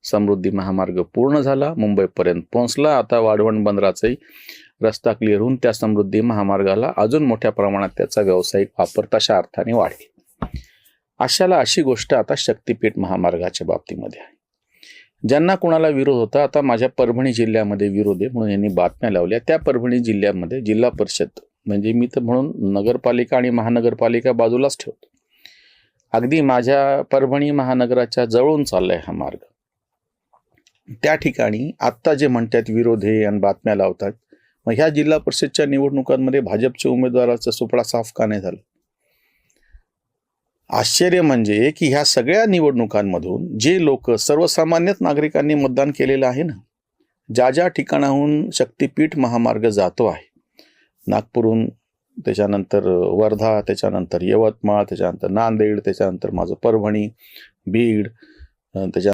समृद्धी महामार्ग पूर्ण झाला, मुंबईपर्यंत पोहोचला. आता वाढवण बंदराचाही रस्ता क्लिअर होऊन त्या समृद्धी महामार्गाला अजून मोठ्या प्रमाणात त्याचा व्यावसायिक वापर तशा अर्थाने वाढेल. अशाला अशी गोष्ट आता शक्तिपीठ महामार्गाच्या बाबतीमध्ये आहे. ज्यांना कुणाला विरोध होता, आता माझ्या परभणी जिल्ह्यामध्ये विरोध आहे म्हणून यांनी बातम्या लावल्या. त्या परभणी जिल्ह्यामध्ये जिल्हा परिषद म्हणजे मी तर म्हणून नगरपालिका आणि महानगरपालिका बाजूलाच ठेवतो. अगदी माझ्या परभणी महानगराच्या जवळून चाललाय हा मार्ग. त्या ठिकाणी आत्ता जे म्हणतात विरोध आहे आणि बातम्या लावतात, मग ह्या जिल्हा परिषदच्या निवडणुकांमध्ये भाजपच्या उमेदवाराचा सुपडा साफ का नाही झाला? आश्चर्य म्हणजे की ह्या सगळ्या निवडणुकांमधून जे लोक सर्वसामान्य नागरिकांनी मतदान केलेलं आहे ना, ज्या ज्या ठिकाणाहून शक्तिपीठ महामार्ग जातो आहे, नागपूरहून, त्याच्यानंतर वर्धा, त्याच्यानंतर यवतमाळ, त्याच्यानंतर नांदेड, त्याच्यानंतर माझं परभणी, बीड, त्याच्या